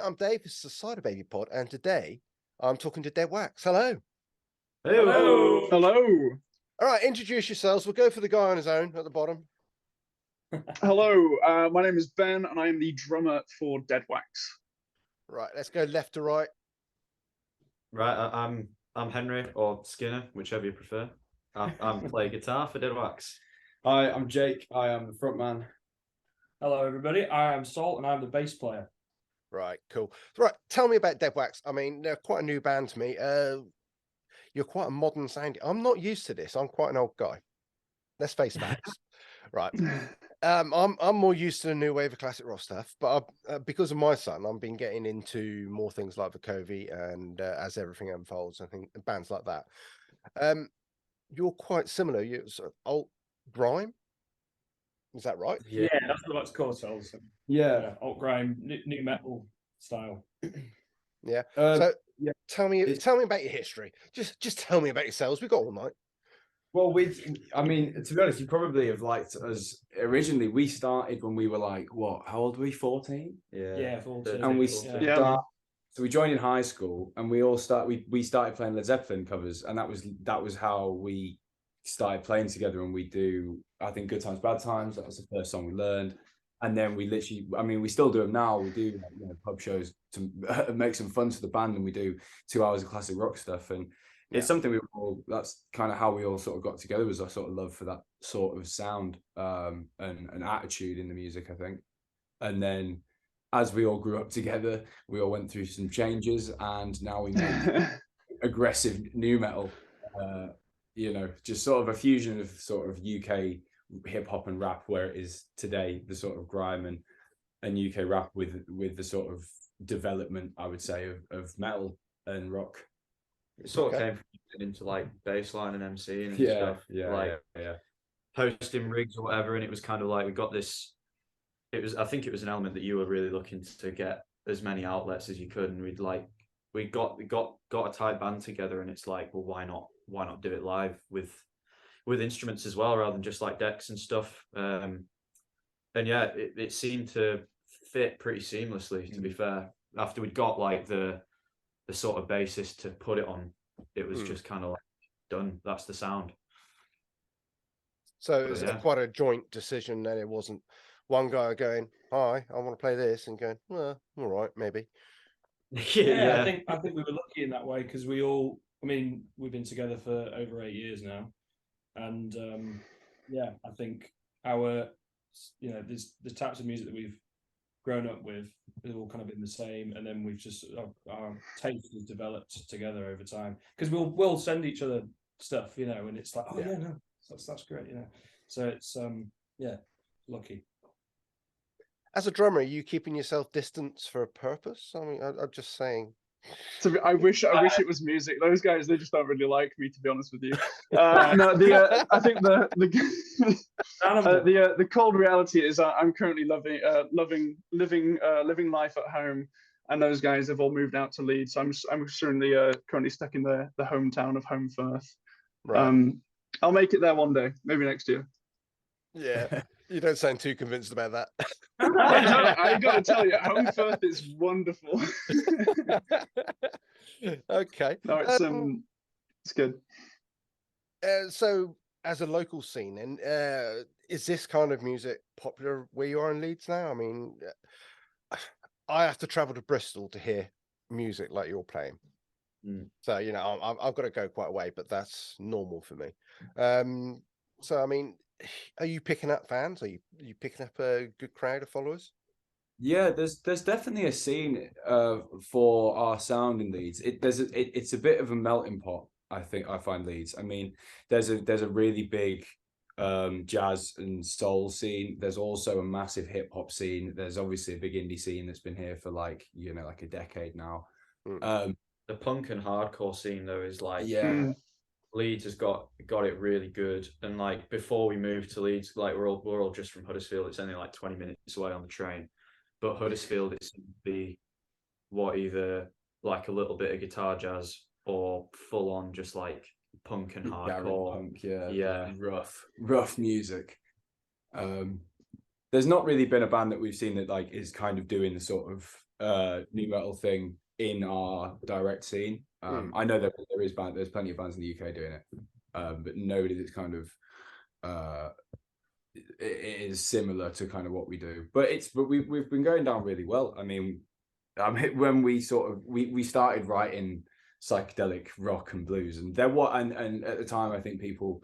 I'm Dave. This is the Cyderbaby pod, and today I'm talking to DeadWax. Hello. Hello. Hello. All right, introduce yourselves. We'll go for the guy on his own at the bottom. Hello. My name is Ben, and I am the drummer for DeadWax. Right, let's go left to right. Right, I'm Henry or Skinner, whichever you prefer. I'm playing guitar for DeadWax. Hi, I'm Jake. I am the front man. Hello, everybody. I am Salt, and I'm the bass player. Right, cool. Right, tell me about DeadWax. I mean, they're quite a new band to me. You're quite a modern sounding. I'm not used to this. I'm quite an old guy. Let's face facts. Right. I'm more used to the new wave of classic rock stuff, but because of my son, I've been getting into more things like the Covey and as everything unfolds, I think bands like that. You're quite similar. You're sort of alt grime. Is that right? Yeah, that's what it's called. Yeah. Alt grime, new metal style. Yeah. Yeah. Tell me about your history. Just tell me about yourselves. We've got all night. Well, I mean, to be honest, you probably have liked us. Originally, we started when we were like, what? How old were we? 14? Yeah, 14. And we Yeah. So we joined in high school, and we started playing Led Zeppelin covers, and that was how we started playing together. And we do, I think, Good Times, Bad Times. That was the first song we learned. And then we literally, I mean, we still do them now. We do pub shows to make some fun to the band, and we do 2 hours of classic rock stuff. And it's something that's kind of how we all sort of got together, was our sort of love for that sort of sound and attitude in the music, I think. And then as we all grew up together, we all went through some changes, and now we make aggressive new metal, just sort of a fusion of sort of UK hip hop and rap, where it is today, the sort of grime and UK rap with the sort of development, I would say, of metal and rock. It sort of came into like bassline and MCing and stuff. Yeah. Hosting rigs or whatever, and it was kind of like we got this. I think it was an element that you were really looking to get as many outlets as you could, and we got a tight band together, and it's like, well, why not do it live with instruments as well, rather than just like decks and stuff. And yeah, it seemed to fit pretty seamlessly, to be fair. After we'd got like the sort of basis to put it on, it was just kind of like done. That's the sound. So it's quite a joint decision, then. It wasn't one guy going, "Hi, I want to play this," and going, "Well, all right, maybe." Yeah. I think we were lucky in that way, because we've been together for over 8 years now, and I think our the types of music that we've grown up with has all kind of been the same, and then we've just our taste has developed together over time, because we'll send each other stuff, and it's like, that's great, so it's lucky. As a drummer, are you keeping yourself distance for a purpose? I mean, I'm just saying. So I wish it was music. Those guys, they just don't really like me, to be honest with you. I think the cold reality is I'm currently living life at home, and those guys have all moved out to Leeds. So I'm currently stuck in the hometown of Home Firth. Right. I'll make it there one day, maybe next year. Yeah, you don't sound too convinced about that. I got to tell you, Home Firth is wonderful. Okay. No, it's good. So, as a local scene, and is this kind of music popular where you are in Leeds now? I mean, I have to travel to Bristol to hear music like you're playing. So I've got to go quite a way, but that's normal for me. So I mean, are you picking up fans? Are you picking up a good crowd of followers? Yeah, there's definitely a scene for our sound in Leeds. It's a bit of a melting pot, I think. I find Leeds. I mean, there's a really big jazz and soul scene. There's also a massive hip hop scene. There's obviously a big indie scene that's been here for like a decade now. The punk and hardcore scene though is like, Leeds has got it really good. And like before we moved to Leeds, like we're all just from Huddersfield. It's only like 20 minutes away on the train. But Huddersfield, it seems to be either like a little bit of guitar jazz or full on just like punk and hardcore. Punk, rough music. There's not really been a band that we've seen that like is kind of doing the sort of new metal thing in our direct scene. I know that there's plenty of bands in the UK doing it, but nobody that's kind of it is similar to kind of what we do. But we've been going down really well. I mean, when we started writing psychedelic rock and blues, and and at the time I think people,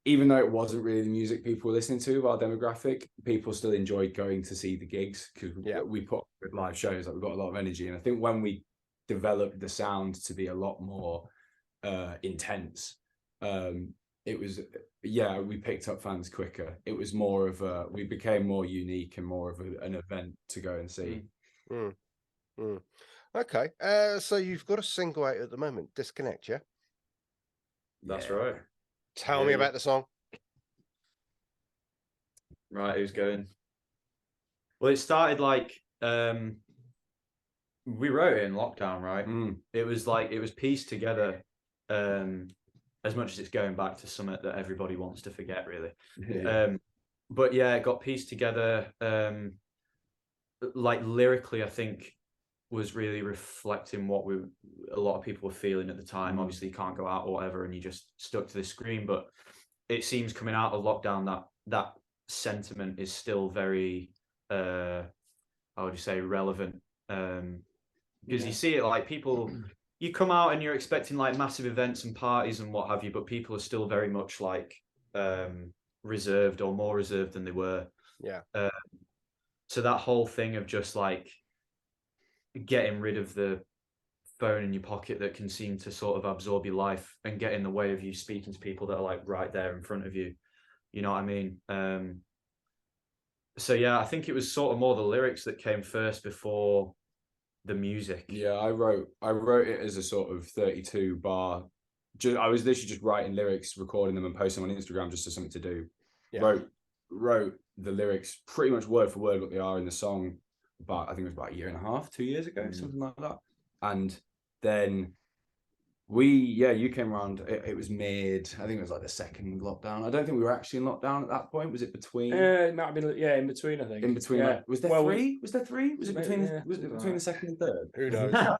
even though it wasn't really the music people were listening to, our demographic, people still enjoyed going to see the gigs because we put on good live shows, like we've got a lot of energy. And I think when we developed the sound to be a lot more intense, it was, we picked up fans quicker. It was more of we became more unique and more of an event to go and see. Okay, so you've got a single out at the moment, Disconnect, yeah? That's right. Tell me about the song. Right, who's going? Well, it started like we wrote it in lockdown, right? It was pieced together as much as it's going back to something that everybody wants to forget, really. But yeah, it got pieced together like lyrically, I think was really reflecting what a lot of people were feeling at the time. Obviously you can't go out or whatever and you just stuck to the screen, but it seems coming out of lockdown that sentiment is still very how would you say relevant, because you see it like people, you come out and you're expecting like massive events and parties and what have you, but people are still very much like reserved or more reserved than they were. So that whole thing of just like getting rid of the phone in your pocket that can seem to sort of absorb your life and get in the way of you speaking to people that are like right there in front of you, you know what I mean? So yeah, I think it was sort of more the lyrics that came first before the music. I wrote it as a sort of 32 bar, I was literally just writing lyrics, recording them and posting them on Instagram just as something to do. Wrote the lyrics pretty much word for word what they are in the song I think it was about a year and a half, 2 years ago, something like that. And then you came around, it was I think it was like the second lockdown. I don't think we were actually in lockdown at that point. Was it between? It might have been, in between, I think. In between, was there three? Was it between the second and third? Who knows? I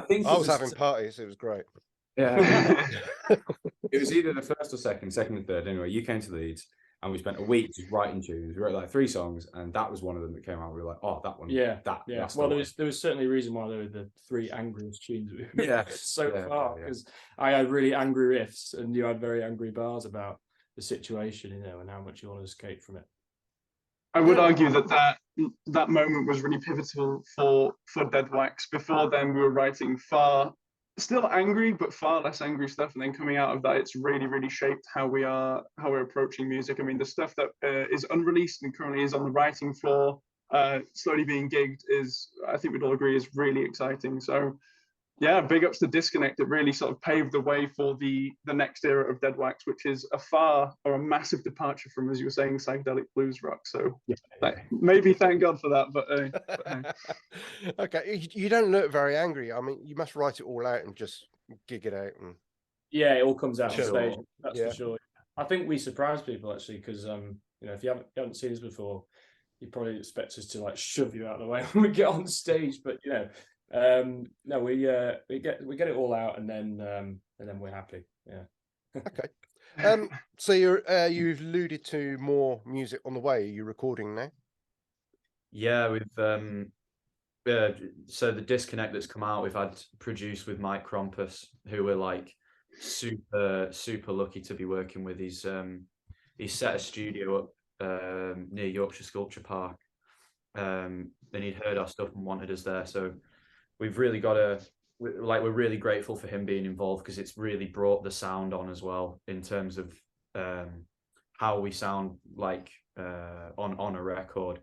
think I was having parties, it was great. Yeah. It was either the first or second and third. Anyway, you came to Leeds and we spent a week just writing tunes. We wrote like 3 songs, and that was one of them that came out. We were like, oh, that one. That's well, there was certainly a reason why they were the 3 angriest tunes we've so far, because I had really angry riffs and you had very angry bars about the situation, and how much you want to escape from it. I would argue that moment was really pivotal for DeadWax. Before then, we were writing still angry, but far less angry stuff. And then coming out of that, it's really, really shaped how we're approaching music. I mean, the stuff that is unreleased and currently is on the writing floor, slowly being gigged, I think we'd all agree, is really exciting. So yeah, big ups to Disconnect. It really sort of paved the way for the next era of DeadWax, which is a massive departure from, as you were saying, psychedelic blues rock. So maybe thank God for that. But okay, you don't look very angry. I mean, you must write it all out and just gig it out. And it all comes out on stage. That's for sure. I think we surprise people actually, because if you haven't seen us before, you probably expect us to like shove you out of the way when we get on stage. But no, we get it all out, and then we're happy. Okay. So you've alluded to more music on the way. Are you recording now? Yeah, with so the Disconnect that's come out, we've had produced with Mike Krompus, who we're like super lucky to be working with. He's set a studio up near Yorkshire Sculpture Park, and he'd heard our stuff and wanted us there. So we've really we're really grateful for him being involved, because it's really brought the sound on as well, in terms of how we sound like on a record.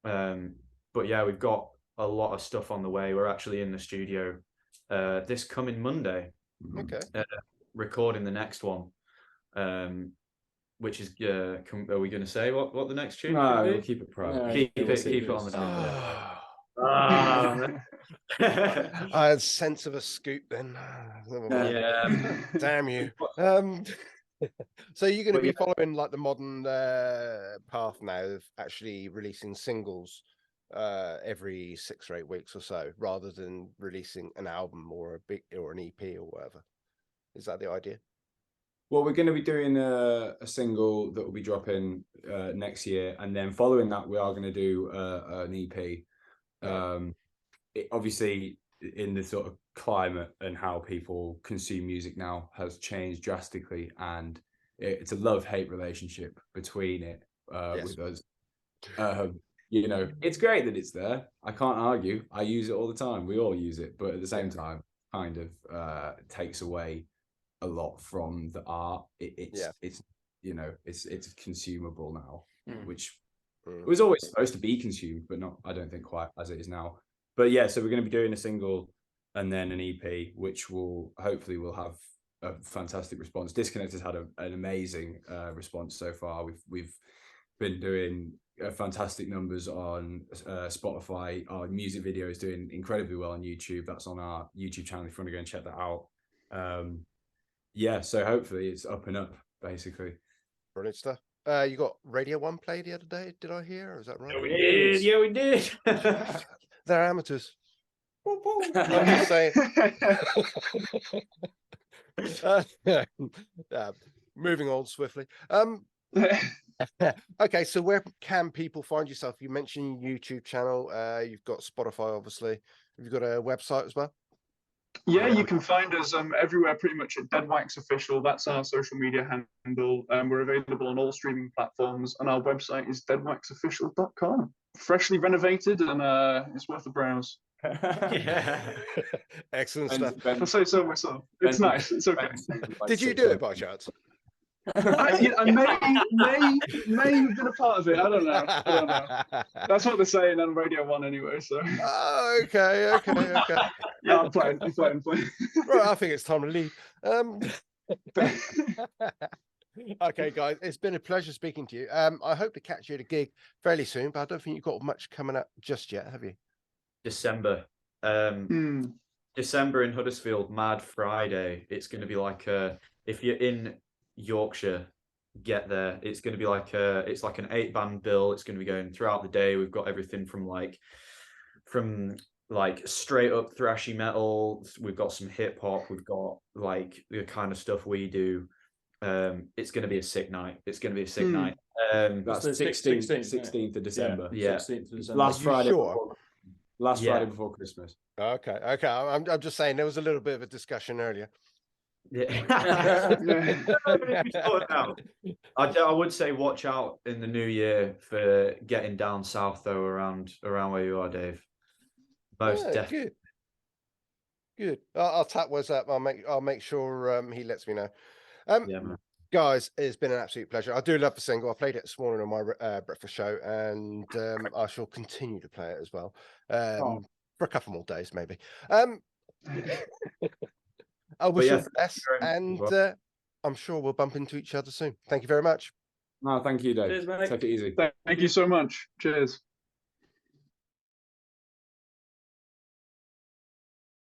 But yeah, we've got a lot of stuff on the way. We're actually in the studio this coming Monday, recording the next one, which is are we going to say what the next tune? No, we'll keep it private. Keep it on the down. I had sense of a scoop then. Damn you. So you're going to be following like the modern path now of actually releasing singles every 6 or 8 weeks or so, rather than releasing an album or an EP or whatever. Is that the idea? Well, we're going to be doing a single that will be dropping next year, and then following that, we are going to do an EP. Obviously, in the sort of climate and how people consume music now has changed drastically, and it's a love-hate relationship between it with us. You know, it's great that it's there. I can't argue. I use it all the time. We all use it, but at the same time, kind of takes away a lot from the art. It's you know, it's consumable now, which was always supposed to be consumed, but not, I don't think, quite as it is now. But yeah, so we're going to be doing a single and then an EP, which will hopefully will have a fantastic response. Disconnet has had an amazing response so far. We've been doing fantastic numbers on Spotify. Our music video is doing incredibly well on YouTube. That's on our YouTube channel if you want to go and check that out. Yeah, so hopefully it's up and up, basically. Brilliant stuff. You got Radio 1 play the other day, did I hear? Is that right? Yeah, we did. Yeah, we did. They're amateurs. I'm just saying. Moving on swiftly. Okay, so where can people find yourself? You mentioned YouTube channel. You've got Spotify, obviously. Have you got a website as well? Yeah, you can find us everywhere pretty much at DeadWax Official. That's our social media handle. We're available on all streaming platforms, and our website is deadwaxofficial.com. Freshly renovated, and it's worth a browse. Yeah. Excellent stuff. I'll say so myself. It's nice. It's okay. Did you do it by chance? I may have been a part of it. I don't know. That's what they're saying on Radio 1 anyway. So. Oh, okay. Yeah, I'm playing. Right, I think it's time to leave. Okay, guys, it's been a pleasure speaking to you. I hope to catch you at a gig fairly soon, but I don't think you've got much coming up just yet, have you? December. December in Huddersfield, Mad Friday. It's going to be like if you're in Yorkshire, get there. It's going to be like it's like an 8-band bill. It's going to be going throughout the day. We've got everything from straight up thrashy metal. We've got some hip hop. We've got like the kind of stuff we do. It's going to be a sick night. That's the 16th of December. Yeah. 16th of December. Last Friday. Sure? Friday before Christmas. Okay. I'm just saying there was a little bit of a discussion earlier. Yeah. I would say watch out in the new year for getting down south though, around where you are, Dave. Most definitely. Good. I'll tap Wes up. I'll make sure he lets me know. Yeah, man. Guys, it's been an absolute pleasure. I do love the single. I played it this morning on my breakfast show, and I shall continue to play it as well for a couple more days, maybe. I wish you the best, and I'm sure we'll bump into each other soon. Thank you very much. No, thank you, Dave. Cheers, mate. Take it easy. Thank you so much. Cheers.